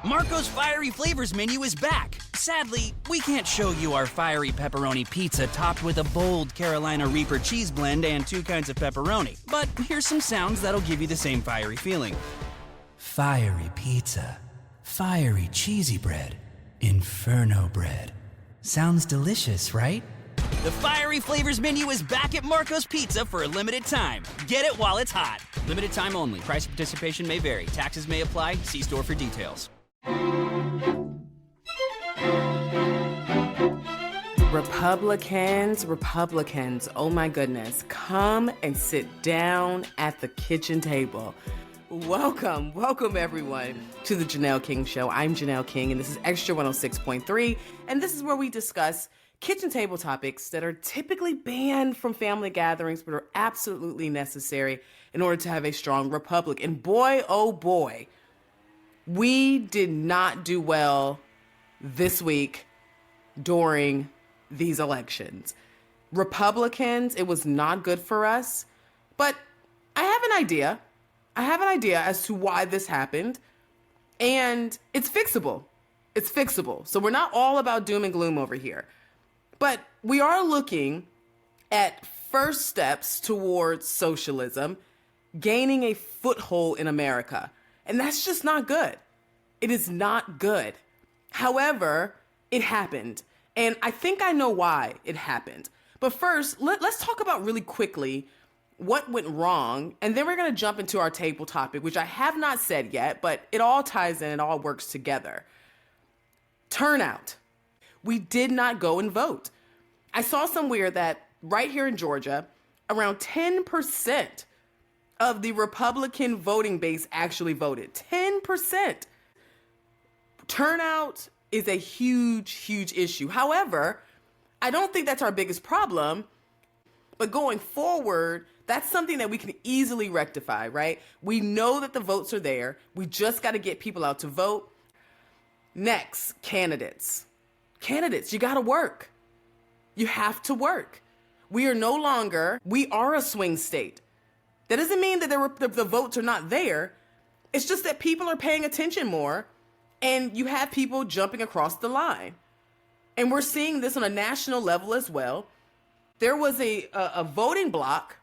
Marco's Fiery Flavors menu is back. Sadly, we can't show you our fiery pepperoni pizza topped with a bold Carolina Reaper cheese blend and 2 kinds of pepperoni. But here's some sounds that'll give you the same fiery feeling. Fiery pizza. Fiery cheesy bread. Inferno bread. Sounds delicious, right? The Fiery Flavors menu is back at Marco's Pizza for a limited time. Get it while it's hot. Limited time only. Price of participation may vary. Taxes may apply. See store for details. Republicans, oh my goodness, come and sit down at the kitchen table. Welcome everyone to the Janelle King Show. I'm Janelle King and this is Extra 106.3, and this is where we discuss kitchen table topics that are typically banned from family gatherings but are absolutely necessary in order to have a strong republic. And boy, oh boy, we did not do well this week during these elections. Republicans, it was not good for us, but I have an idea. As to why this happened, and it's fixable. So we're not all about doom and gloom over here, but we are looking at first steps towards socialism gaining a foothold in America. And that's just not good. It is not good. However, it happened. And I think I know why it happened. But first, let's talk about really quickly what went wrong. And then we're going to jump into our table topic, which I have not said yet, but it all ties in, it all works together. Turnout. We did not go and vote. I saw somewhere that right here in Georgia, around 10% of the Republican voting base actually voted. 10%. Turnout is a huge issue. However, I don't think that's our biggest problem. But going forward, that's something that we can easily rectify, right? We know that the votes are there. We just got to get people out to vote. Next, candidates. Candidates, you got to work. You have to work. We are a swing state. That doesn't mean that the votes are not there. It's just that people are paying attention more, and you have people jumping across the line. And we're seeing this on a national level as well. There was a voting block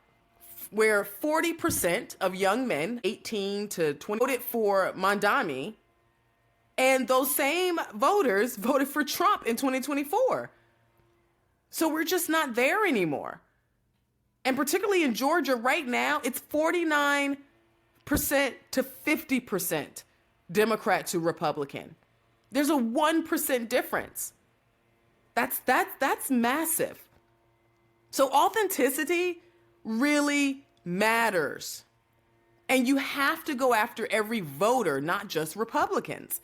where 40% of young men, 18 to 20, voted for Mondami, and those same voters voted for Trump in 2024. So we're just not there anymore. And particularly in Georgia right now, it's 49% to 50% Democrat to Republican. There's a 1% difference. That's massive. So authenticity really matters. And you have to go after every voter, not just Republicans.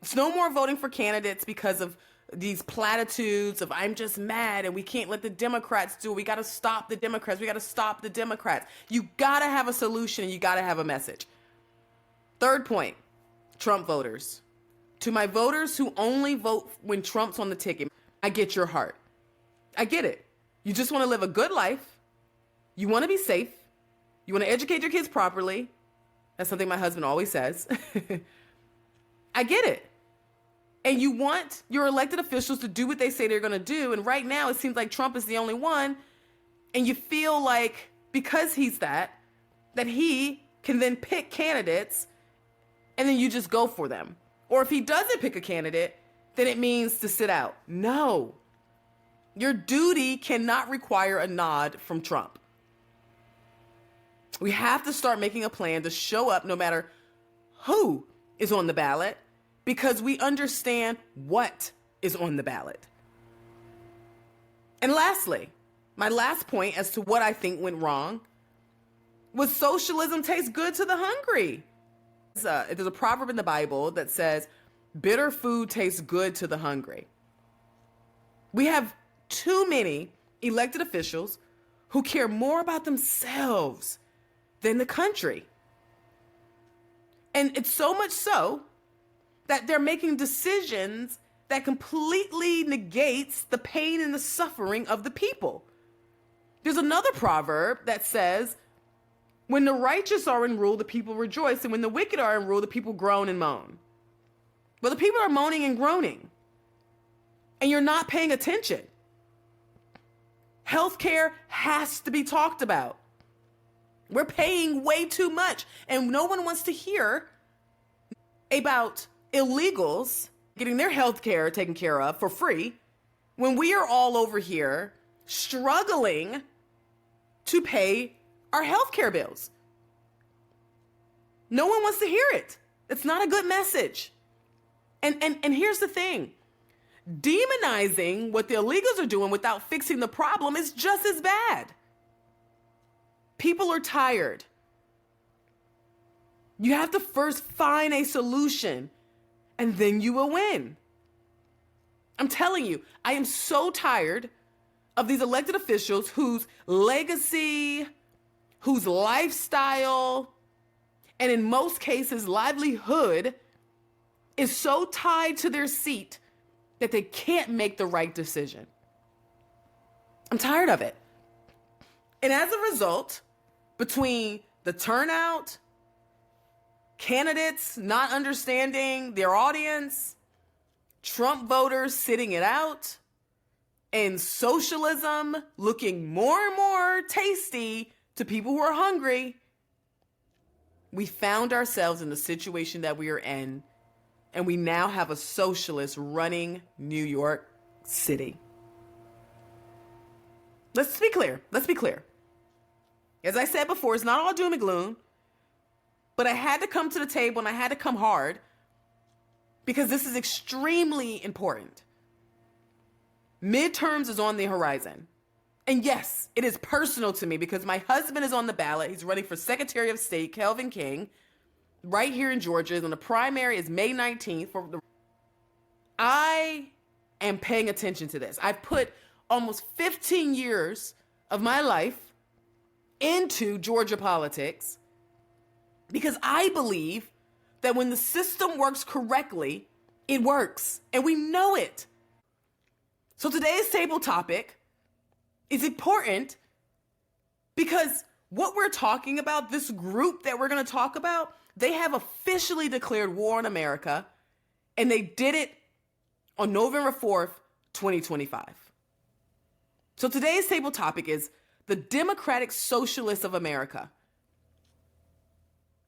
It's no more voting for candidates because of these platitudes of I'm just mad and we can't let the Democrats do it. We got to stop the Democrats. You got to have a solution and you got to have a message. Third point, Trump voters. To my voters who only vote when Trump's on the ticket, I get your heart. I get it. You just want to live a good life. You want to be safe. You want to educate your kids properly. That's something my husband always says. I get it. And you want your elected officials to do what they say they're going to do. And right now, it seems like Trump is the only one. And you feel like because he's that he can then pick candidates and then you just go for them. Or if he doesn't pick a candidate, then it means to sit out. No. Your duty cannot require a nod from Trump. We have to start making a plan to show up no matter who is on the ballot, because we understand what is on the ballot. And lastly, my last point as to what I think went wrong was socialism tastes good to the hungry. There's a proverb in the Bible that says, bitter food tastes good to the hungry. We have too many elected officials who care more about themselves than the country. And it's so much so that they're making decisions that completely negates the pain and the suffering of the people. There's another proverb that says, when the righteous are in rule, the people rejoice, and when the wicked are in rule, the people groan and moan. But the people are moaning and groaning, and you're not paying attention. Healthcare has to be talked about. We're paying way too much, and no one wants to hear about illegals getting their healthcare taken care of for free when we are all over here struggling to pay our healthcare bills. No one wants to hear it. It's not a good message. And here's the thing. Demonizing what the illegals are doing without fixing the problem is just as bad. People are tired. You have to first find a solution, and then you will win. I'm telling you, I am so tired of these elected officials whose legacy, whose lifestyle, and in most cases, livelihood is so tied to their seat that they can't make the right decision. I'm tired of it. And as a result, between the turnout, candidates not understanding their audience, Trump voters sitting it out, and socialism looking more and more tasty to people who are hungry, we found ourselves in the situation that we are in, and we now have a socialist running New York City. Let's be clear. As I said before, it's not all doom and gloom, but I had to come to the table and I had to come hard because this is extremely important. Midterms is on the horizon. And yes, it is personal to me because my husband is on the ballot. He's running for Secretary of State, Kelvin King, right here in Georgia. And the primary is May 19th. I am paying attention to this. I've put almost 15 years of my life into Georgia politics because I believe that when the system works correctly, it works. And we know it. So today's table topic is important because what we're talking about, this group that we're going to talk about, they have officially declared war on America, and they did it on November 4th, 2025. So today's table topic is the Democratic Socialists of America.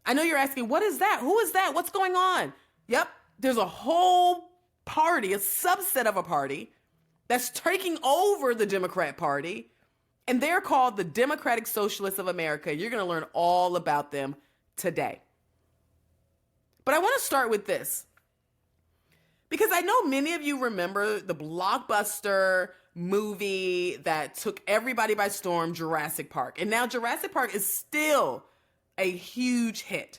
I know you're asking, what is that? Who is that? What's going on? Yep, there's a whole party, a subset of a party that's taking over the Democrat Party, and they're called the Democratic Socialists of America. You're going to learn all about them today. But I want to start with this, because I know many of you remember the blockbuster movie that took everybody by storm, Jurassic Park. And now Jurassic Park is still a huge hit.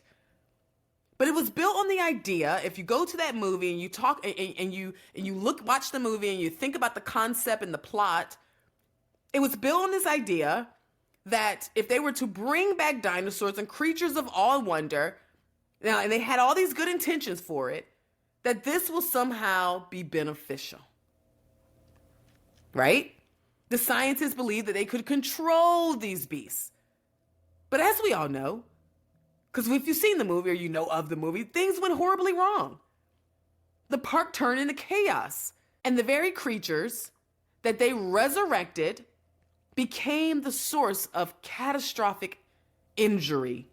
But it was built on the idea, if you go to that movie and you talk and you watch the movie and you think about the concept and the plot, it was built on this idea that if they were to bring back dinosaurs and creatures of all wonder, now, and they had all these good intentions for it, that this will somehow be beneficial. Right? The scientists believed that they could control these beasts. But as we all know, because if you've seen the movie or you know of the movie, things went horribly wrong. The park turned into chaos. And the very creatures that they resurrected became the source of catastrophic injury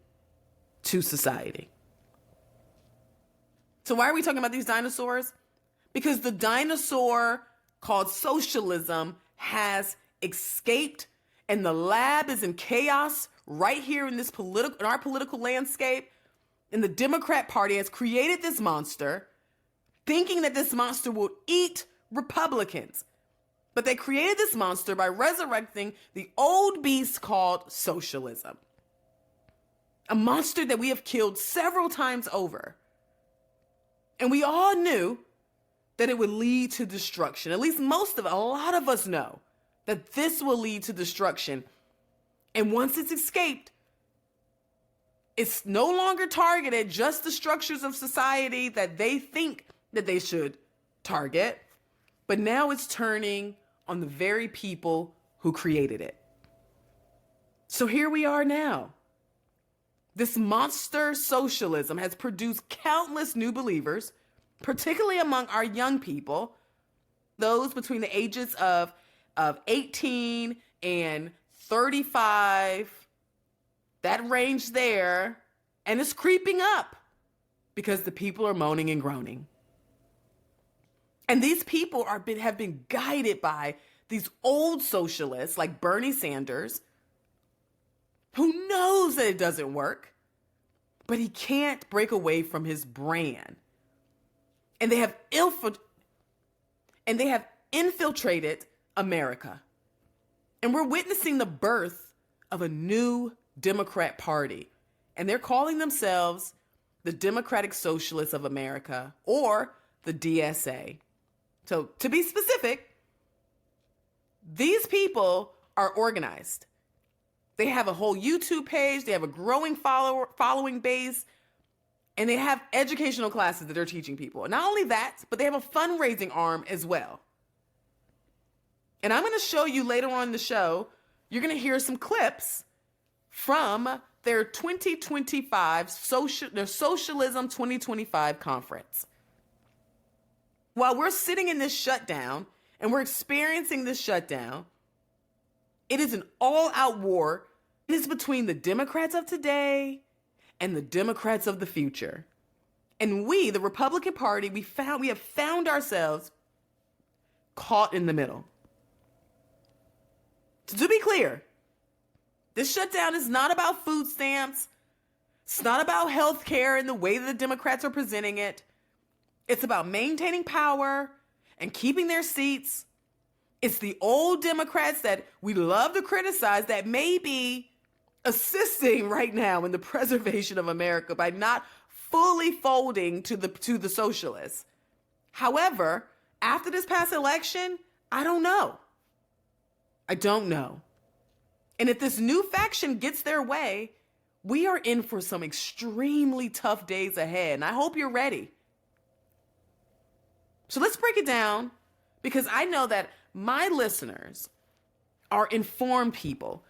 to society. So why are we talking about these dinosaurs? Because the dinosaur called socialism has escaped, and the lab is in chaos right here in our political landscape. And the Democrat Party has created this monster, thinking that this monster will eat Republicans. But they created this monster by resurrecting the old beast called socialism. A monster that we have killed several times over. And we all knew that it would lead to destruction. At least a lot of us know that this will lead to destruction. And once it's escaped, it's no longer targeted just the structures of society that they think that they should target, but now it's turning on the very people who created it. So here we are now. This monster socialism has produced countless new believers particularly among our young people, those between the ages of 18 and 35, that range there, and it's creeping up because the people are moaning and groaning. And these people have been guided by these old socialists like Bernie Sanders, who knows that it doesn't work, but he can't break away from his brand. And they have infiltrated America. And we're witnessing the birth of a new Democrat Party. And they're calling themselves the Democratic Socialists of America, or the DSA. So to be specific, these people are organized. They have a whole YouTube page, they have a growing following base, and they have educational classes that they're teaching people. And not only that, but they have a fundraising arm as well. And I'm going to show you later on in the show, you're going to hear some clips from their 2025 their Socialism 2025 conference. While we're sitting in this shutdown and we're experiencing this shutdown, it is an all-out war. It is between the Democrats of today and the Democrats of the future. And we, the Republican Party, we have found ourselves caught in the middle. So to be clear, this shutdown is not about food stamps. It's not about health care and the way that the Democrats are presenting it. It's about maintaining power and keeping their seats. It's the old Democrats that we love to criticize that may be assisting right now in the preservation of America by not fully folding to the socialists. However, after this past election, I don't know. I don't know. And if this new faction gets their way, we are in for some extremely tough days ahead. And I hope you're ready. So let's break it down, because I know that my listeners are informed people.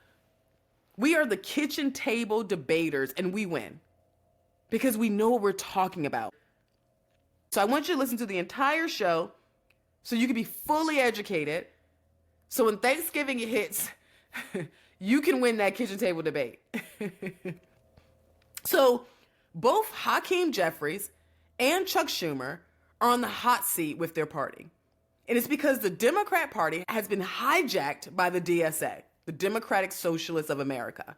We are the kitchen table debaters, and we win because we know what we're talking about. So I want you to listen to the entire show so you can be fully educated. So when Thanksgiving hits, you can win that kitchen table debate. So both Hakeem Jeffries and Chuck Schumer are on the hot seat with their party. And it's because the Democrat Party has been hijacked by the DSA, the Democratic Socialists of America.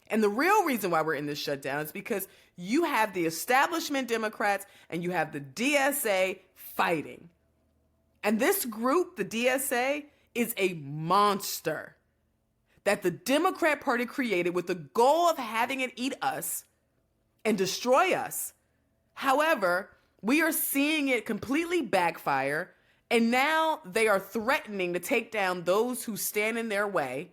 And the real reason why we're in this shutdown is because you have the establishment Democrats and you have the DSA fighting. And this group, the DSA, is a monster that the Democrat Party created with the goal of having it eat us and destroy us. However, we are seeing it completely backfire, and now they are threatening to take down those who stand in their way.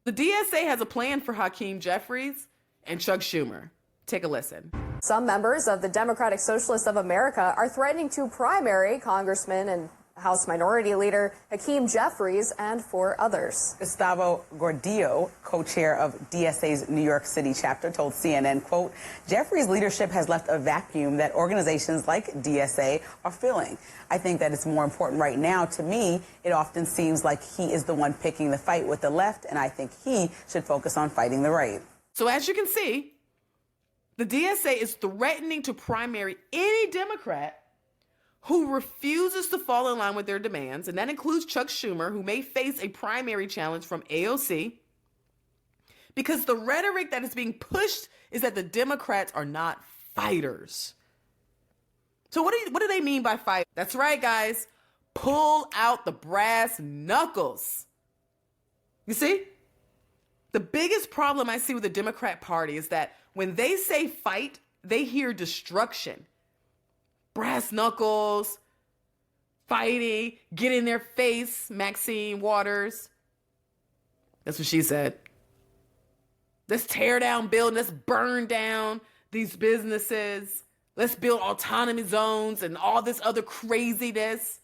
The DSA has a plan for Hakeem Jeffries and Chuck Schumer. Take a listen. Some members of the Democratic Socialists of America are threatening to primary Congressman and House Minority Leader Hakeem Jeffries and 4 others. Gustavo Gordillo, co-chair of DSA's New York City chapter, told CNN, quote, Jeffries' leadership has left a vacuum that organizations like DSA are filling. I think that it's more important right now. To me, it often seems like he is the one picking the fight with the left, and I think he should focus on fighting the right. So as you can see, the DSA is threatening to primary any Democrat who refuses to fall in line with their demands, and that includes Chuck Schumer, who may face a primary challenge from AOC, because the rhetoric that is being pushed is that the Democrats are not fighters. So what do they mean by fight? That's right, guys. Pull out the brass knuckles. You see? The biggest problem I see with the Democrat Party is that when they say fight, they hear destruction. Brass knuckles, fighting, get in their face, Maxine Waters. That's what she said. Let's tear down buildings, let's burn down these businesses. Let's build autonomy zones and all this other craziness.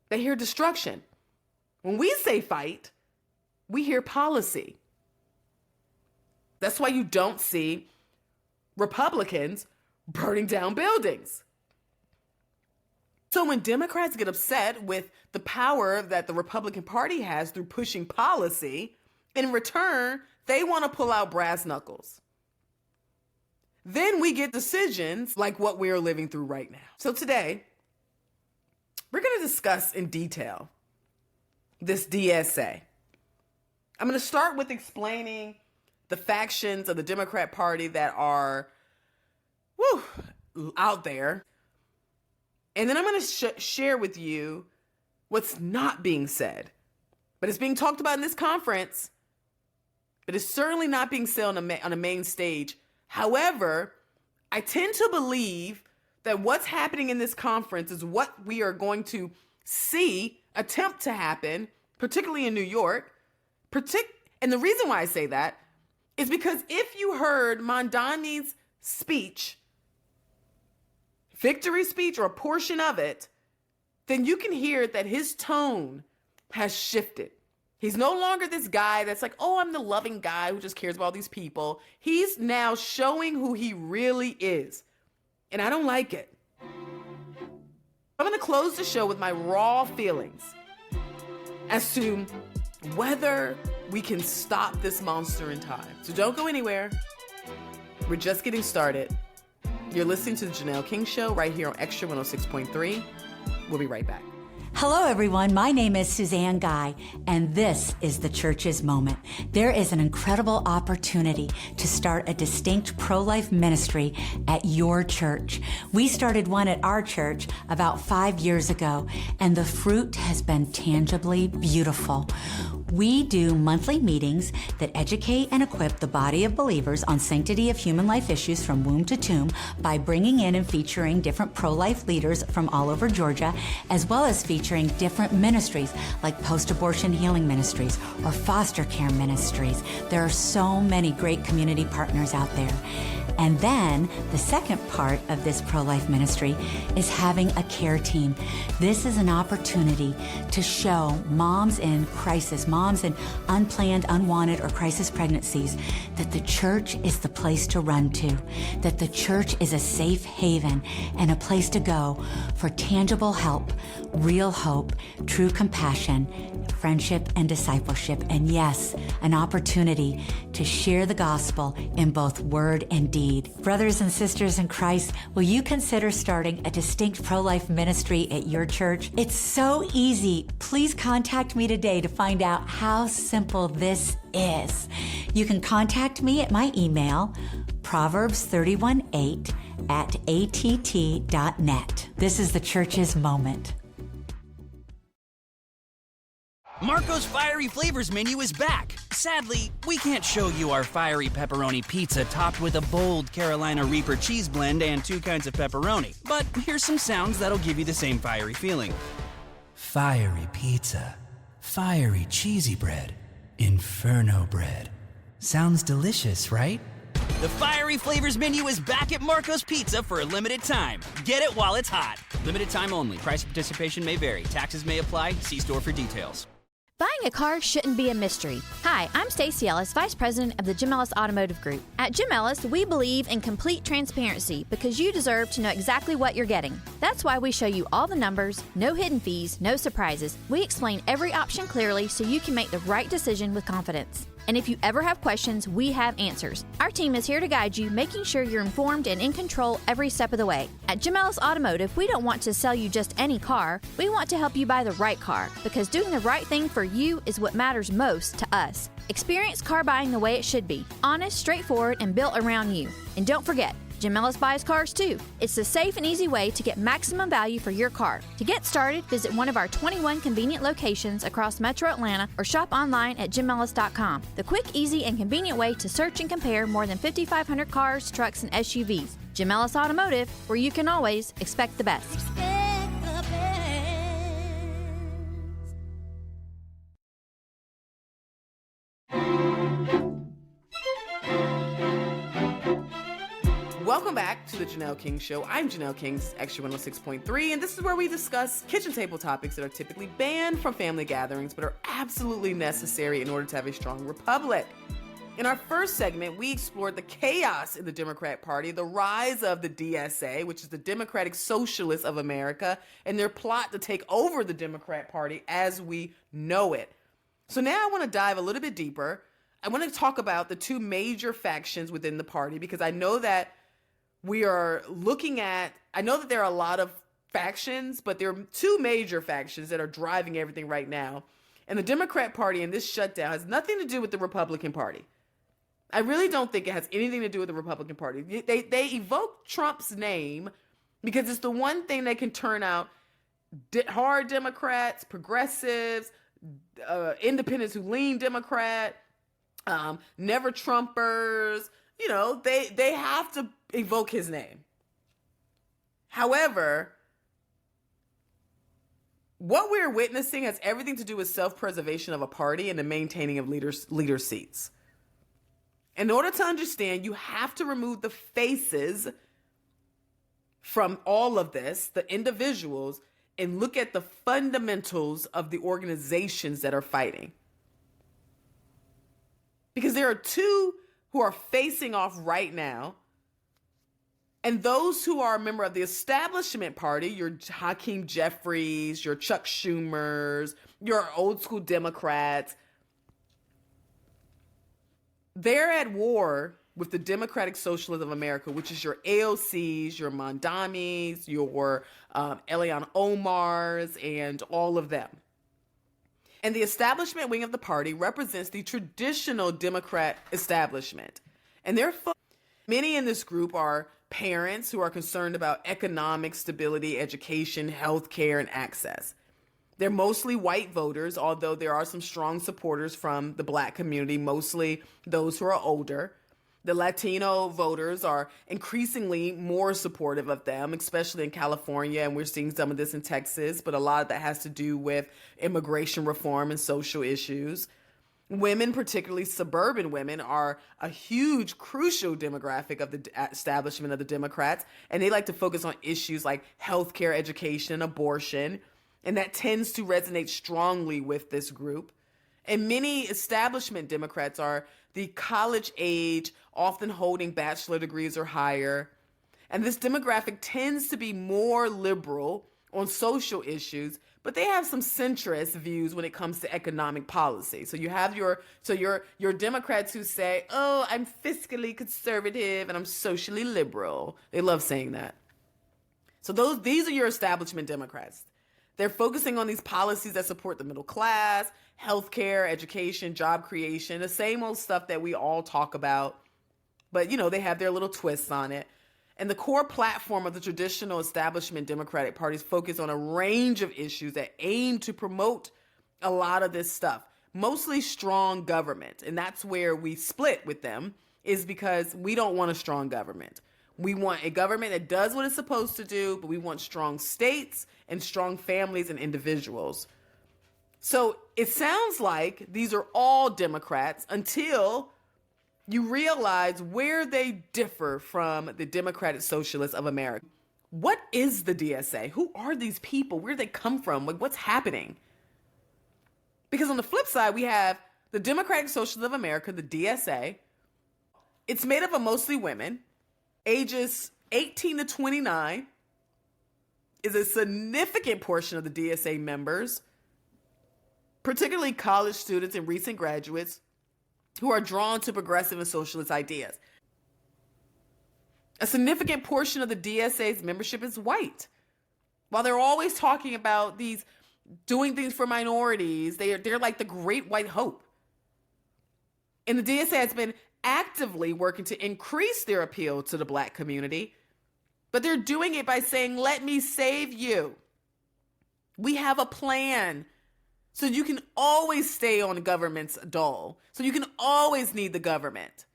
They hear destruction. When we say fight, we hear policy. That's why you don't see Republicans burning down buildings. So when Democrats get upset with the power that the Republican Party has through pushing policy, in return, they want to pull out brass knuckles. Then we get decisions like what we are living through right now. So today, we're going to discuss in detail this DSA. I'm going to start with explaining the factions of the Democrat Party that are out there. And then I'm going to share with you what's not being said. But it's being talked about in this conference. But it's certainly not being said on a main stage. However, I tend to believe that what's happening in this conference is what we are going to see attempt to happen, particularly in New York. And the reason why I say that is because if you heard Mondani's speech, victory speech or a portion of it, then you can hear that his tone has shifted. He's no longer this guy that's like, oh, I'm the loving guy who just cares about all these people. He's now showing who he really is. And I don't like it. I'm going to close the show with my raw feelings as to whether we can stop this monster in time. So don't go anywhere. We're just getting started. You're listening to the Janelle King Show right here on Extra 106.3. We'll be right back. Hello, everyone. My name is Suzanne Guy, and this is the Church's Moment. There is an incredible opportunity to start a distinct pro-life ministry at your church. We started one at our church about 5 years ago, and the fruit has been tangibly beautiful. We do monthly meetings that educate and equip the body of believers on sanctity of human life issues from womb to tomb by bringing in and featuring different pro-life leaders from all over Georgia, as well as featuring different ministries like post-abortion healing ministries or foster care ministries. There are so many great community partners out there. And then the second part of this pro-life ministry is having a care team. This is an opportunity to show moms in crisis, moms in unplanned, unwanted, or crisis pregnancies that the church is the place to run to, that the church is a safe haven and a place to go for tangible help, real hope, true compassion, friendship, and discipleship. And yes, an opportunity to share the gospel in both word and deed. Brothers and sisters in Christ, will you consider starting a distinct pro-life ministry at your church? It's so easy. Please contact me today to find out how simple this is. You can contact me at my email, proverbs318@att.net. This is the Church's Moment. Marco's Fiery Flavors menu is back. Sadly, we can't show you our fiery pepperoni pizza topped with a bold Carolina Reaper cheese blend and 2 kinds of pepperoni. But here's some sounds that'll give you the same fiery feeling. Fiery pizza. Fiery cheesy bread. Inferno bread. Sounds delicious, right? The Fiery Flavors menu is back at Marco's Pizza for a limited time. Get it while it's hot. Limited time only. Price of participation may vary. Taxes may apply. See store for details. Buying a car shouldn't be a mystery. Hi, I'm Stacey Ellis, Vice President of the Jim Ellis Automotive Group. At Jim Ellis, we believe in complete transparency because you deserve to know exactly what you're getting. That's why we show you all the numbers, no hidden fees, no surprises. We explain every option clearly so you can make the right decision with confidence. And if you ever have questions, we have answers. Our team is here to guide you, making sure you're informed and in control every step of the way. At Jim Ellis Automotive, we don't want to sell you just any car. We want to help you buy the right car, because doing the right thing for you is what matters most to us. Experience car buying the way it should be. Honest, straightforward, and built around you. And don't forget, Jim Ellis buys cars too. It's the safe and easy way to get maximum value for your car. To get started, visit one of our 21 convenient locations across Metro Atlanta or shop online at jimellis.com. The quick, easy, and convenient way to search and compare more than 5,500 cars, trucks, and SUVs. Jim Ellis Automotive, where you can always expect the best. Welcome back to the Janelle King Show. I'm Janelle King's Extra 106.3, and this is where we discuss kitchen table topics that are typically banned from family gatherings, but are absolutely necessary in order to have a strong republic. In our first segment, we explored the chaos in the Democrat Party, the rise of the DSA, which is the Democratic Socialists of America, and their plot to take over the Democrat Party as we know it. So now I want to dive a little bit deeper. I want to talk about the two major factions within the party, because I know that I know that there are a lot of factions, but there are two major factions that are driving everything right now. And the Democrat Party in this shutdown has nothing to do with the Republican Party. I really don't think it has anything to do with the Republican Party. They evoke Trump's name because it's the one thing that can turn out hard Democrats, progressives, independents who lean Democrat, never Trumpers. You know, they have to evoke his name. However, what we're witnessing has everything to do with self-preservation of a party and the maintaining of leader seats. In order to understand, you have to remove the faces from all of this, the individuals, and look at the fundamentals of the organizations that are fighting. Because there are two who are facing off right now, and those who are a member of the establishment party, your Hakeem Jeffries, your Chuck Schumers, your old school Democrats, they're at war with the Democratic Socialists of America, which is your AOCs, your Mondamis, your Elian Omars, and all of them. And the establishment wing of the party represents the traditional Democrat establishment. And therefore, many in this group are parents who are concerned about economic stability, education, healthcare, and access. They're mostly white voters, although there are some strong supporters from the Black community, mostly those who are older. The Latino voters are increasingly more supportive of them, especially in California, and we're seeing some of this in Texas, but a lot of that has to do with immigration reform and social issues. Women, particularly suburban women, are a huge, crucial demographic of the establishment of the Democrats, and they like to focus on issues like healthcare, education, abortion, and that tends to resonate strongly with this group. And many establishment Democrats are the college age, often holding bachelor degrees or higher. And this demographic tends to be more liberal on social issues, but they have some centrist views when it comes to economic policy. So you have your Democrats who say, "Oh, I'm fiscally conservative and I'm socially liberal." They love saying that. So these are your establishment Democrats. They're focusing on these policies that support the middle class, healthcare, education, job creation, the same old stuff that we all talk about. But, you know, they have their little twists on it. And the core platform of the traditional establishment Democratic parties focus on a range of issues that aim to promote a lot of this stuff, mostly strong government. And that's where we split with them, is because we don't want a strong government. We want a government that does what it's supposed to do, but we want strong states and strong families and individuals. So it sounds like these are all Democrats until you realize where they differ from the Democratic Socialists of America. What is the DSA? Who are these people? Where do they come from? Like, what's happening? Because on the flip side, we have the Democratic Socialists of America, the DSA. It's made up of mostly women. Ages 18 to 29 is a significant portion of the DSA members, particularly college students and recent graduates who are drawn to progressive and socialist ideas. A significant portion of the DSA's membership is white. While they're always talking about these doing things for minorities, they're like the great white hope. And the DSA has been actively working to increase their appeal to the Black community, but they're doing it by saying, "Let me save you. We have a plan. So you can always stay on the government's dole. So you can always need the government."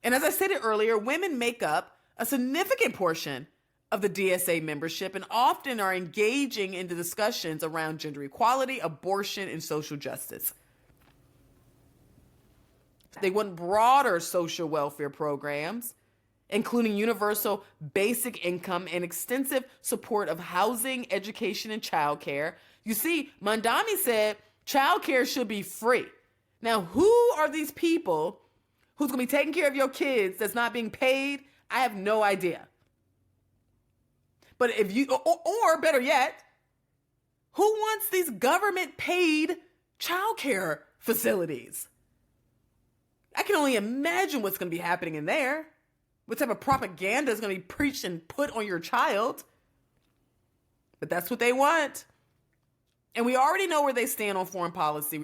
And as I stated earlier, women make up a significant portion of the DSA membership and often are engaging in the discussions around gender equality, abortion, and social justice. They want broader social welfare programs, including universal basic income and extensive support of housing, education, and childcare. You see, Mandami said childcare should be free. Now, who are these people who's going to be taking care of your kids that's not being paid? I have no idea. But if you, or better yet, who wants these government paid childcare facilities? I can only imagine what's going to be happening in there. What type of propaganda is going to be preached and put on your child? But that's what they want. And we already know where they stand on foreign policy.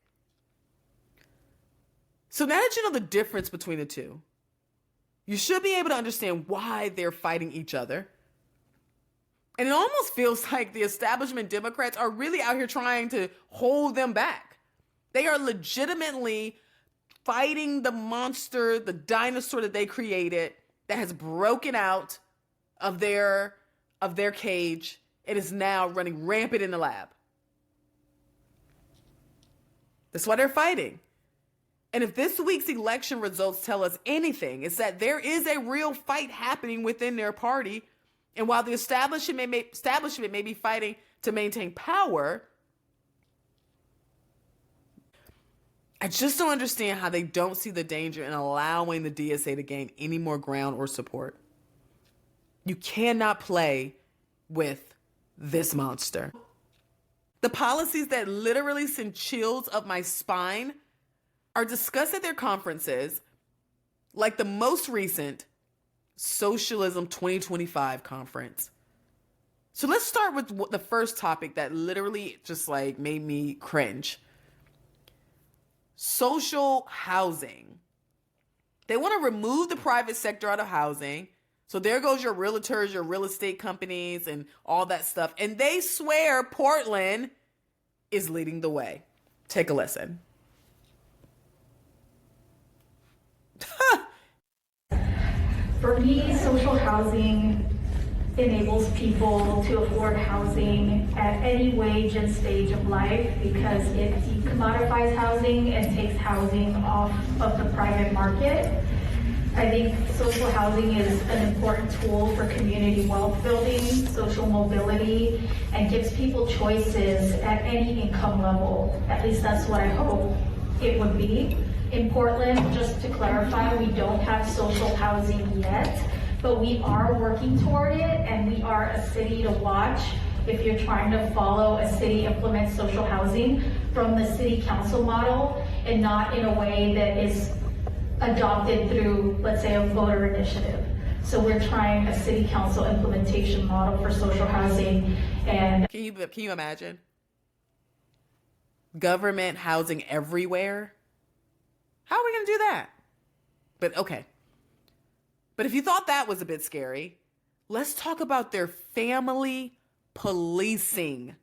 So now that you know the difference between the two, you should be able to understand why they're fighting each other. And it almost feels like the establishment Democrats are really out here trying to hold them back. They are legitimately fighting the monster, the dinosaur that they created that has broken out of their cage and is now running rampant in the lab. That's why they're fighting. And if this week's election results tell us anything, it's that there is a real fight happening within their party. And while the establishment may be fighting to maintain power, I just don't understand how they don't see the danger in allowing the DSA to gain any more ground or support. You cannot play with this monster. The policies that literally send chills up my spine are discussed at their conferences, like the most recent Socialism 2025 conference. So let's start with the first topic that literally just like made me cringe. Social housing. They want to remove the private sector out of housing. So there goes your realtors, your real estate companies, and all that stuff. And they swear Portland is leading the way. Take a listen. For me, social housing enables people to afford housing at any wage and stage of life because it decommodifies housing and takes housing off of the private market. I think social housing is an important tool for community wealth building, social mobility, and gives people choices at any income level. At least that's what I hope it would be. In Portland, just to clarify, we don't have social housing yet, but we are working toward it, and we are a city to watch if you're trying to follow a city implement social housing from the city council model and not in a way that is adopted through, let's say, a voter initiative. So we're trying a city council implementation model for social housing. And Can you imagine? Government housing everywhere? How are we going to do that? But okay. But if you thought that was a bit scary, let's talk about their family policing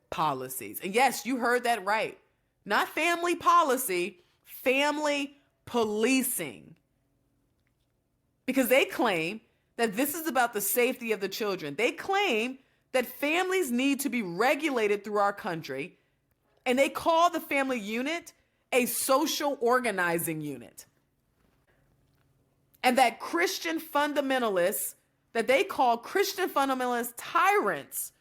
policies. And yes, you heard that right. Not family policy, family policing. Because they claim that this is about the safety of the children. They claim that families need to be regulated through our country, and they call the family unit a social organizing unit. And that Christian fundamentalists, that they call Christian fundamentalist tyrants,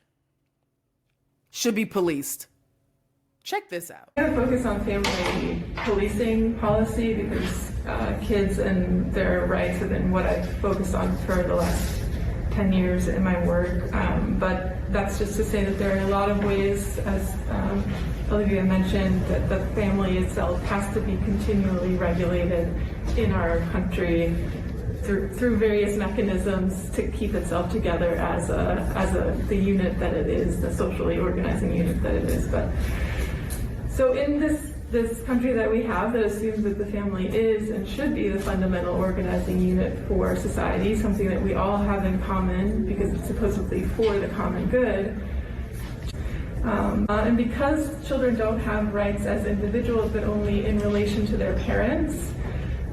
should be policed. Check this out. I'm going to focus on family policing policy because kids and their rights have been what I've focused on for the last 10 years in my work. But that's just to say that there are a lot of ways, as Olivia mentioned, that the family itself has to be continually regulated in our country through various mechanisms to keep itself together as the unit that it is, the socially organizing unit that it is. But so in this country that we have that assumes that the family is and should be the fundamental organizing unit for society, something that we all have in common because it's supposedly for the common good. And because children don't have rights as individuals but only in relation to their parents,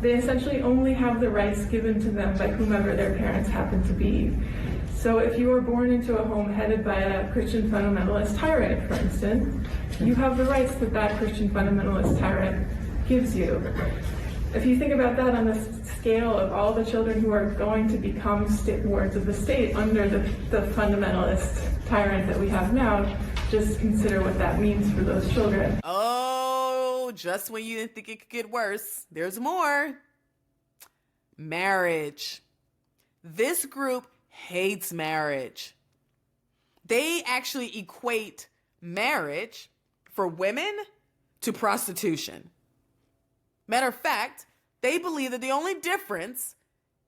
they essentially only have the rights given to them by whomever their parents happen to be. So if you were born into a home headed by a Christian fundamentalist tyrant, for instance, you have the rights that that Christian fundamentalist tyrant gives you. If you think about that on the scale of all the children who are going to become wards of the state under the fundamentalist tyrant that we have now, just consider what that means for those children. Oh, just when you didn't think it could get worse, there's more. Marriage. This group hates marriage. They actually equate marriage for women to prostitution. Matter of fact, they believe that the only difference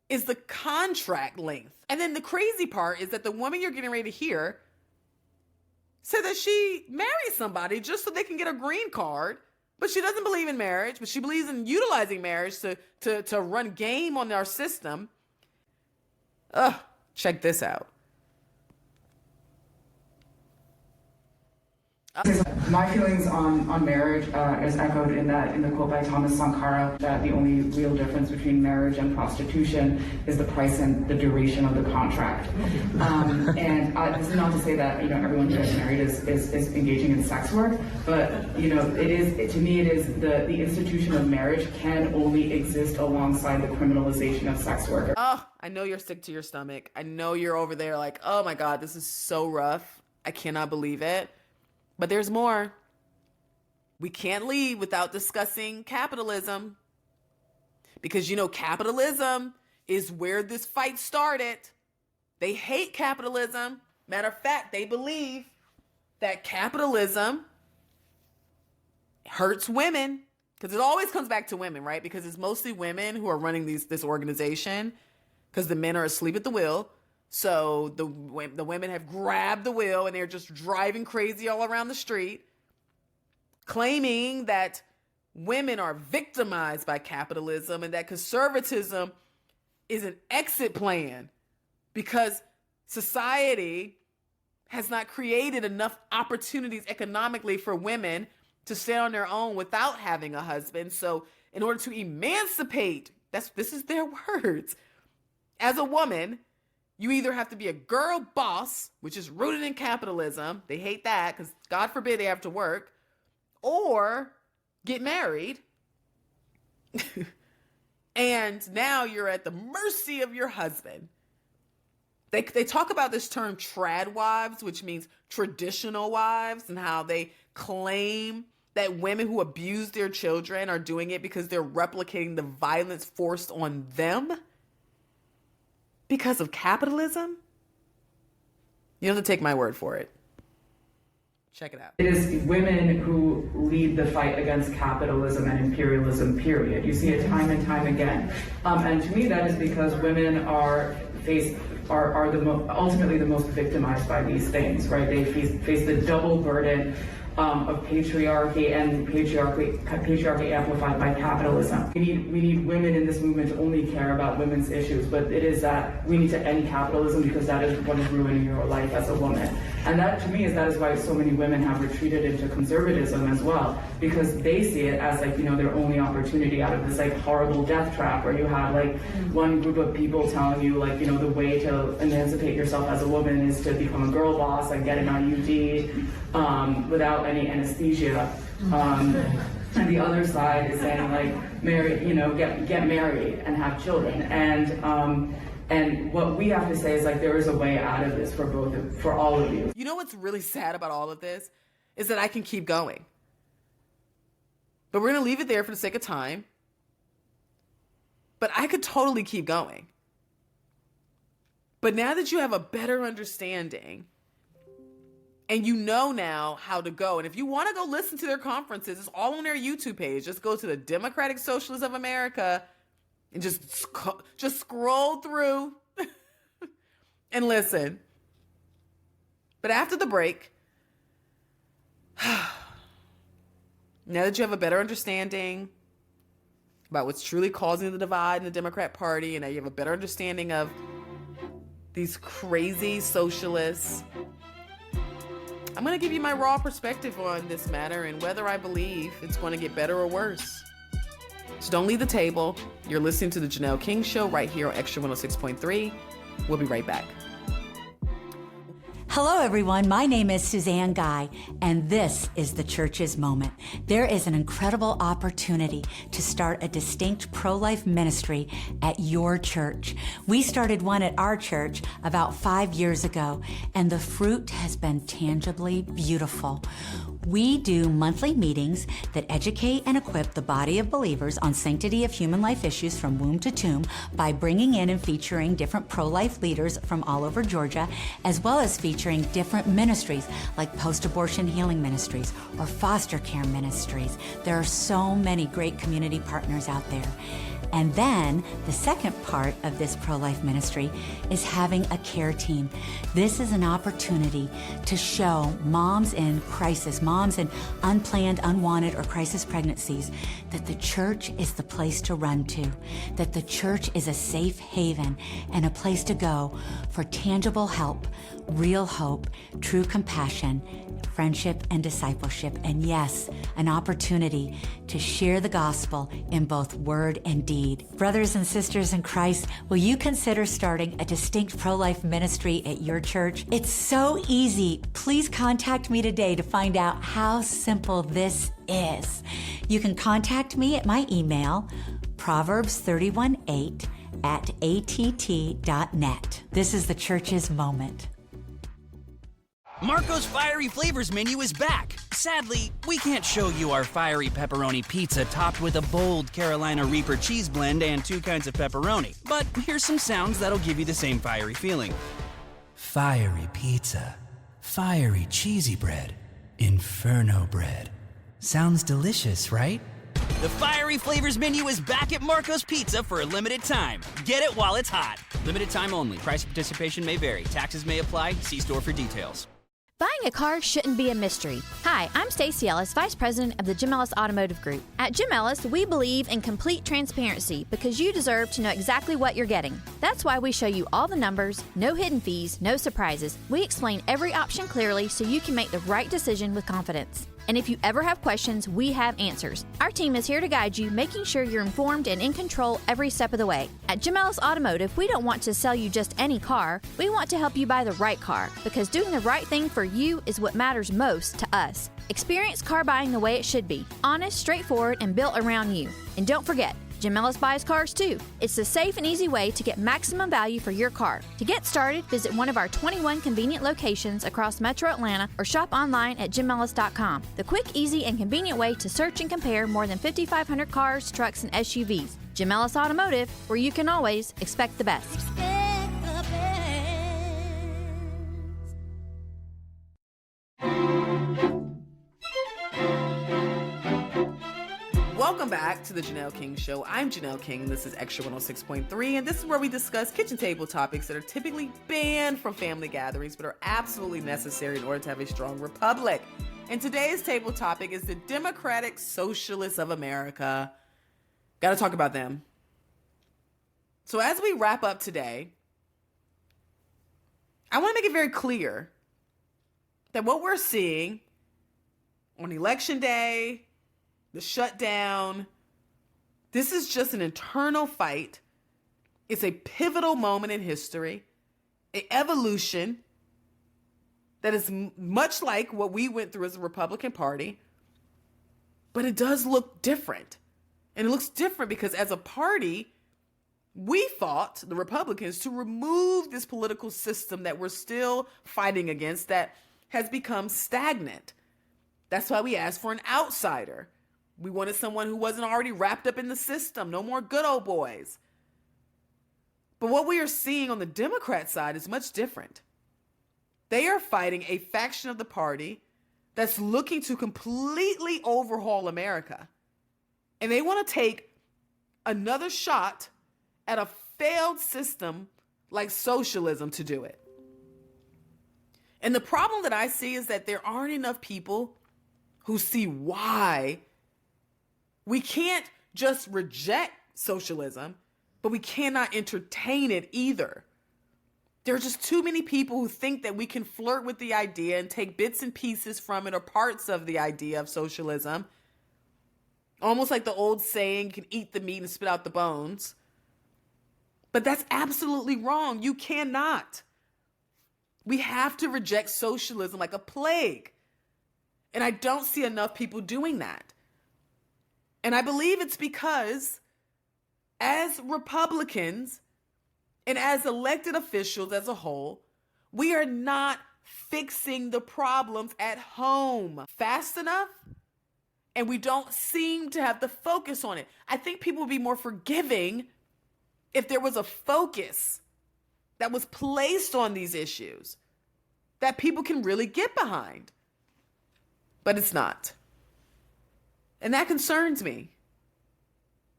is the contract length. And then the crazy part is that the woman you're getting ready to hear said that she married somebody just so they can get a green card, but she doesn't believe in marriage, but she believes in utilizing marriage to run game on our system. Check this out. My feelings on marriage is echoed in the quote by Thomas Sankara, that the only real difference between marriage and prostitution is the price and the duration of the contract. And this is not to say that everyone who gets married is engaging in sex work, but it is, to me, it is the institution of marriage can only exist alongside the criminalization of sex work. Oh, I know you're sick to your stomach. I know you're over there like, oh my God, this is so rough. I cannot believe it. But there's more. We can't leave without discussing capitalism. Because capitalism is where this fight started. They hate capitalism. Matter of fact, they believe that capitalism hurts women. Because it always comes back to women, right? Because it's mostly women who are running this organization. Because the men are asleep at the wheel. So the women have grabbed the wheel and they're just driving crazy all around the street, claiming that women are victimized by capitalism and that conservatism is an exit plan because society has not created enough opportunities economically for women to stand on their own without having a husband. So in order to emancipate, this is their words, as a woman, you either have to be a girl boss, which is rooted in capitalism. They hate that because God forbid they have to work, or get married. And now you're at the mercy of your husband. They talk about this term trad wives, which means traditional wives, and how they claim that women who abuse their children are doing it because they're replicating the violence forced on them. Because of capitalism? You don't have to take my word for it. Check it out. It is women who lead the fight against capitalism and imperialism, period. You see it time and time again. And to me, that is because women are ultimately the most victimized by these things, right? They face the double burden of patriarchy and patriarchy amplified by capitalism. We need women in this movement to only care about women's issues, but it is that we need to end capitalism because that is what is ruining your life as a woman. And that, to me, that is why so many women have retreated into conservatism as well, because they see it as their only opportunity out of this horrible death trap where you have one group of people telling you the way to emancipate yourself as a woman is to become a girl boss and get an IUD without any anesthesia. And the other side is saying marry, get married and have children. And what we have to say is there is a way out of this for all of you. You know what's really sad about all of this is that I can keep going. But we're going to leave it there for the sake of time. But I could totally keep going. But now that you have a better understanding and you know now how to go, and if you want to go listen to their conferences, it's all on their YouTube page. Just go to the Democratic Socialists of America and just scroll through and listen. But after the break, now that you have a better understanding about what's truly causing the divide in the Democrat Party, and now you have a better understanding of these crazy socialists, I'm going to give you my raw perspective on this matter and whether I believe it's going to get better or worse. So don't leave the table. You're listening to the Janelle King Show right here on Extra 106.3. We'll be right back. Hello, everyone. My name is Suzanne Guy, and this is the Church's Moment. There is an incredible opportunity to start a distinct pro-life ministry at your church. We started one at our church about 5 years ago, and the fruit has been tangibly beautiful. We do monthly meetings that educate and equip the body of believers on sanctity of human life issues from womb to tomb by bringing in and featuring different pro-life leaders from all over Georgia, as well as featuring different ministries like post-abortion healing ministries or foster care ministries. There are so many great community partners out there. And then the second part of this pro-life ministry is having a care team. This is an opportunity to show moms in crisis, moms in unplanned, unwanted, or crisis pregnancies, that the church is the place to run to, that the church is a safe haven and a place to go for tangible help, real hope, true compassion, friendship, and discipleship. And yes, an opportunity to share the gospel in both word and deed. Brothers and sisters in Christ, will you consider starting a distinct pro-life ministry at your church? It's so easy. Please contact me today to find out how simple this is. You can contact me at my email, proverbs31:8@att.net. This is the Church's Moment. Marco's Fiery Flavors menu is back. Sadly, we can't show you our fiery pepperoni pizza topped with a bold Carolina Reaper cheese blend and 2 kinds of pepperoni. But here's some sounds that'll give you the same fiery feeling. Fiery pizza. Fiery cheesy bread. Inferno bread. Sounds delicious, right? The Fiery Flavors menu is back at Marco's Pizza for a limited time. Get it while it's hot. Limited time only. Price and participation may vary. Taxes may apply. See store for details. Buying a car shouldn't be a mystery. Hi, I'm Stacey Ellis, Vice President of the Jim Ellis Automotive Group. At Jim Ellis, we believe in complete transparency because you deserve to know exactly what you're getting. That's why we show you all the numbers, no hidden fees, no surprises. We explain every option clearly so you can make the right decision with confidence. And if you ever have questions, we have answers. Our team is here to guide you, making sure you're informed and in control every step of the way. At Jim Ellis Automotive, we don't want to sell you just any car. We want to help you buy the right car, because doing the right thing for you is what matters most to us. Experience car buying the way it should be. Honest, straightforward, and built around you. And don't forget, Jim Ellis buys cars too. It's the safe and easy way to get maximum value for your car. To get started, visit one of our 21 convenient locations across Metro Atlanta or shop online at jimellis.com. The quick, easy, and convenient way to search and compare more than 5,500 cars, trucks, and SUVs. Jim Ellis Automotive, where you can always expect the best. Welcome back to the Janelle King Show. I'm Janelle King, and this is Extra 106.3, and this is where we discuss kitchen table topics that are typically banned from family gatherings, but are absolutely necessary in order to have a strong republic. And today's table topic is the Democratic Socialists of America. Got to talk about them. So as we wrap up today, I want to make it very clear that what we're seeing on Election Day, the shutdown, this is just an internal fight. It's a pivotal moment in history, an evolution that is much like what we went through as a Republican Party, but it does look different. And it looks different because as a party, we fought, the Republicans, to remove this political system that we're still fighting against that has become stagnant. That's why we asked for an outsider. We wanted someone who wasn't already wrapped up in the system. No more good old boys. But what we are seeing on the Democrat side is much different. They are fighting a faction of the party that's looking to completely overhaul America. And they want to take another shot at a failed system like socialism to do it. And the problem that I see is that there aren't enough people who see why we can't just reject socialism, but we cannot entertain it either. There are just too many people who think that we can flirt with the idea and take bits and pieces from it or parts of the idea of socialism. Almost like the old saying, you can eat the meat and spit out the bones. But that's absolutely wrong. You cannot. We have to reject socialism like a plague. And I don't see enough people doing that. And I believe it's because as Republicans and as elected officials as a whole, we are not fixing the problems at home fast enough, and we don't seem to have the focus on it. I think people would be more forgiving if there was a focus that was placed on these issues that people can really get behind. But it's not. And that concerns me.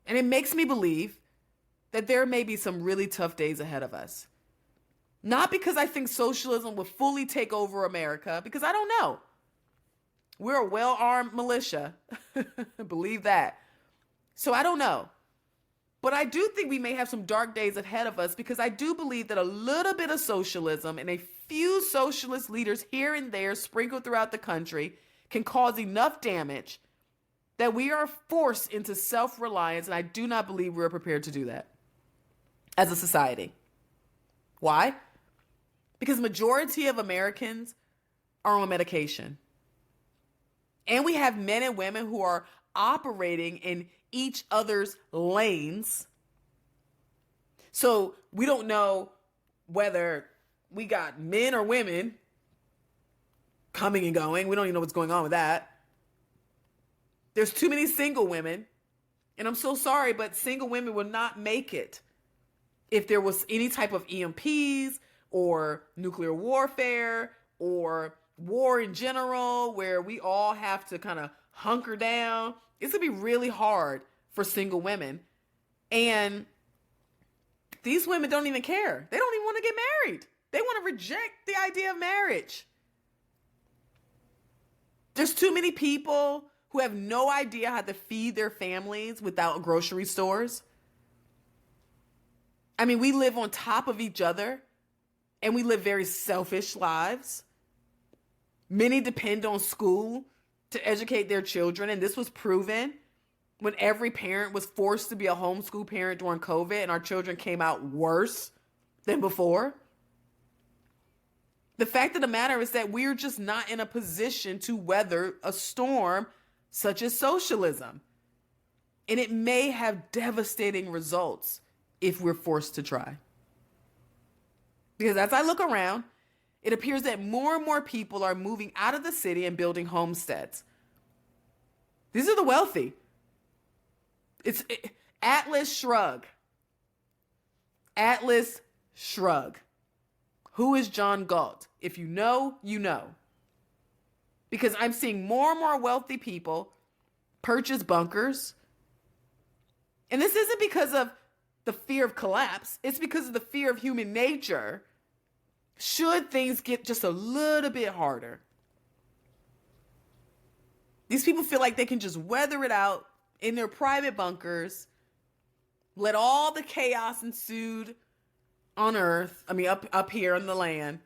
And it makes me believe that there may be some really tough days ahead of us. Not because I think socialism will fully take over America, because I don't know. We're a well-armed militia. Believe that. So I don't know. But I do think we may have some dark days ahead of us, because I do believe that a little bit of socialism and a few socialist leaders here and there sprinkled throughout the country can cause enough damage that we are forced into self-reliance, and I do not believe we're prepared to do that as a society. Why? Because majority of Americans are on medication. And we have men and women who are operating in each other's lanes. So we don't know whether we got men or women coming and going. We don't even know what's going on with that. There's too many single women. And I'm so sorry, but single women will not make it if there was any type of EMPs or nuclear warfare or war in general, where we all have to kind of hunker down. It's going to be really hard for single women. And these women don't even care. They don't even want to get married. They want to reject the idea of marriage. There's too many people who have no idea how to feed their families without grocery stores. I mean, we live on top of each other, and we live very selfish lives. Many depend on school to educate their children, and this was proven when every parent was forced to be a homeschool parent during COVID, and our children came out worse than before. The fact of the matter is that we're just not in a position to weather a storm such as socialism. And it may have devastating results if we're forced to try. Because as I look around, it appears that more and more people are moving out of the city and building homesteads. These are the wealthy. It's Atlas Shrug. Atlas Shrug. Who is John Galt? If you know, you know. Because I'm seeing more and more wealthy people purchase bunkers. And this isn't because of the fear of collapse. It's because of the fear of human nature. Should things get just a little bit harder. These people feel like they can just weather it out in their private bunkers, let all the chaos ensued on earth, up here on the land,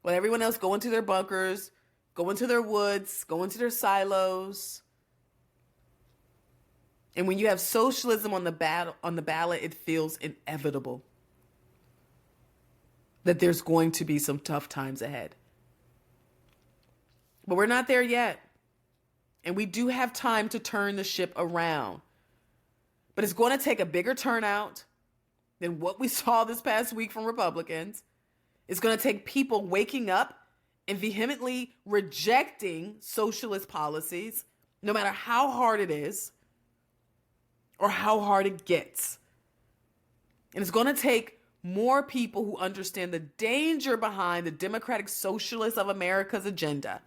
let everyone else go into their bunkers, go into their woods, go into their silos. And when you have socialism on the ballot, it feels inevitable that there's going to be some tough times ahead. But we're not there yet. And we do have time to turn the ship around. But it's going to take a bigger turnout than what we saw this past week from Republicans. It's going to take people waking up and vehemently rejecting socialist policies, no matter how hard it is or how hard it gets. And it's going to take more people who understand the danger behind the Democratic Socialists of America's agenda.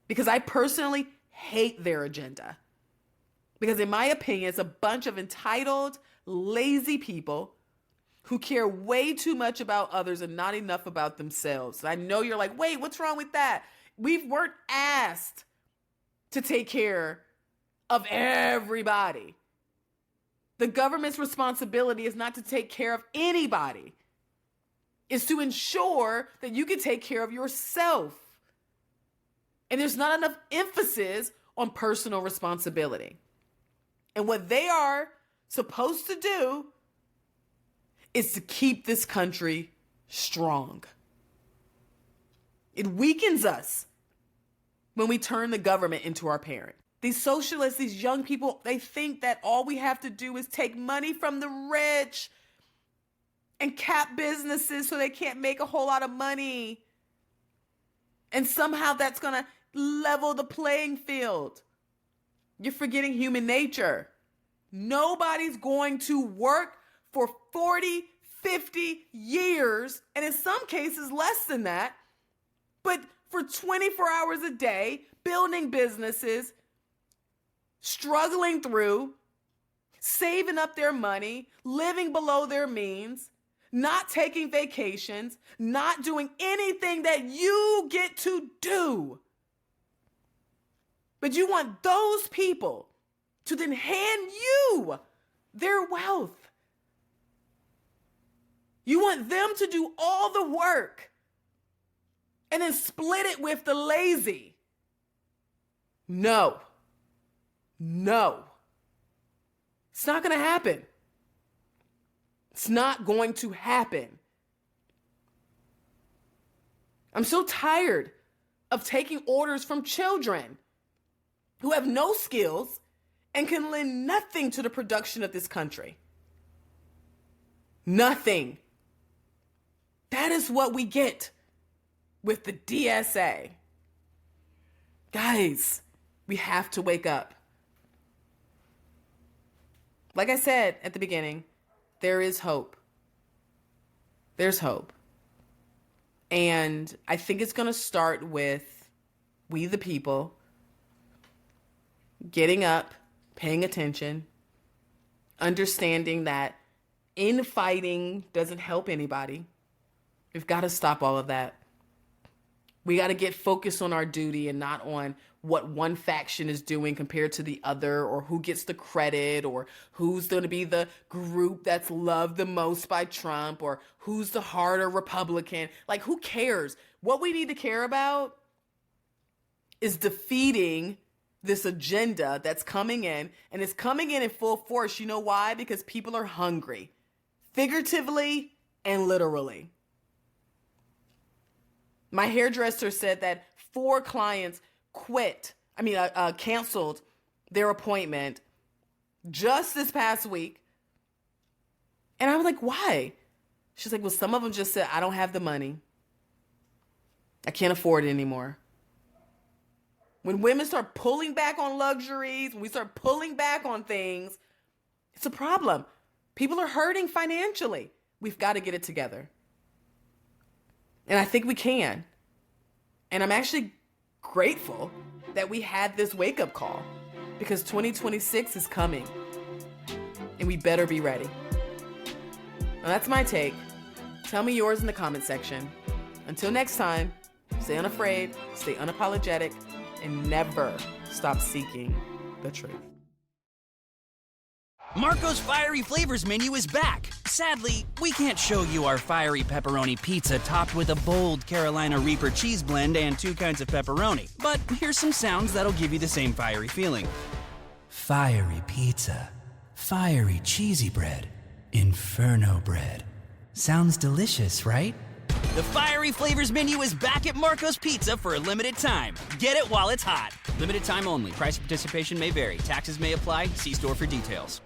Because I personally hate their agenda. Because in my opinion, it's a bunch of entitled, lazy people who care way too much about others and not enough about themselves. I know you're like, wait, what's wrong with that? We weren't asked to take care of everybody. The government's responsibility is not to take care of anybody. It's to ensure that you can take care of yourself. And there's not enough emphasis on personal responsibility. And what they are supposed to do is to keep this country strong. It weakens us when we turn the government into our parent. These socialists, these young people, they think that all we have to do is take money from the rich and cap businesses so they can't make a whole lot of money. And somehow that's going to level the playing field. You're forgetting human nature. Nobody's going to work for 40, 50 years, and in some cases less than that, but for 24 hours a day, building businesses, struggling through, saving up their money, living below their means, not taking vacations, not doing anything that you get to do. But you want those people to then hand you their wealth. You want them to do all the work and then split it with the lazy. No. It's not going to happen. It's not going to happen. I'm so tired of taking orders from children who have no skills and can lend nothing to the production of this country. Nothing. That is what we get with the DSA. Guys, we have to wake up. Like I said at the beginning, there is hope. There's hope. And I think it's going to start with we the people getting up, paying attention, understanding that infighting doesn't help anybody. We've got to stop all of that. We got to get focused on our duty and not on what one faction is doing compared to the other, or who gets the credit, or who's going to be the group that's loved the most by Trump, or who's the harder Republican. Like, who cares? What we need to care about is defeating this agenda that's coming in, and it's coming in full force. You know why? Because people are hungry, figuratively and literally. My hairdresser said that 4 clients canceled their appointment just this past week. And I was like, why? She's like, well, some of them just said, I don't have the money. I can't afford it anymore. When women start pulling back on luxuries, when we start pulling back on things, it's a problem. People are hurting financially. We've got to get it together. And I think we can. And I'm actually grateful that we had this wake-up call, because 2026 is coming and we better be ready. Now, that's my take. Tell me yours in the comment section. Until next time, stay unafraid, stay unapologetic, and never stop seeking the truth. Marco's Fiery Flavors menu is back. Sadly, we can't show you our fiery pepperoni pizza topped with a bold Carolina Reaper cheese blend and 2 kinds of pepperoni. But here's some sounds that'll give you the same fiery feeling. Fiery pizza. Fiery cheesy bread. Inferno bread. Sounds delicious, right? The Fiery Flavors menu is back at Marco's Pizza for a limited time. Get it while it's hot. Limited time only. Price of participation may vary. Taxes may apply. See store for details.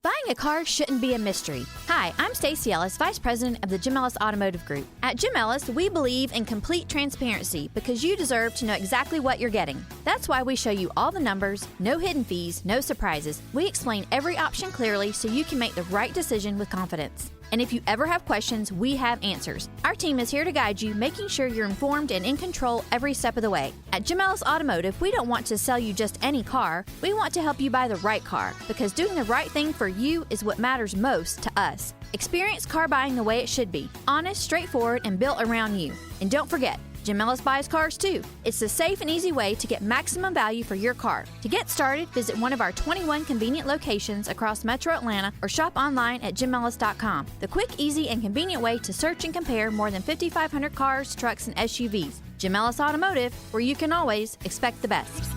Buying a car shouldn't be a mystery. Hi, I'm Stacey Ellis, Vice President of the Jim Ellis Automotive Group. At Jim Ellis, we believe in complete transparency because you deserve to know exactly what you're getting. That's why we show you all the numbers, no hidden fees, no surprises. We explain every option clearly so you can make the right decision with confidence. And if you ever have questions, we have answers. Our team is here to guide you, making sure you're informed and in control every step of the way. At Jim Ellis Automotive, we don't want to sell you just any car. We want to help you buy the right car, because doing the right thing for you is what matters most to us. Experience car buying the way it should be. Honest, straightforward, and built around you. And don't forget, Jim Ellis buys cars too. It's the safe and easy way to get maximum value for your car. To get started, visit one of our 21 convenient locations across Metro Atlanta or shop online at jimellis.com. The quick, easy, and convenient way to search and compare more than 5,500 cars, trucks, and SUVs. Jim Ellis Automotive, where you can always expect the best.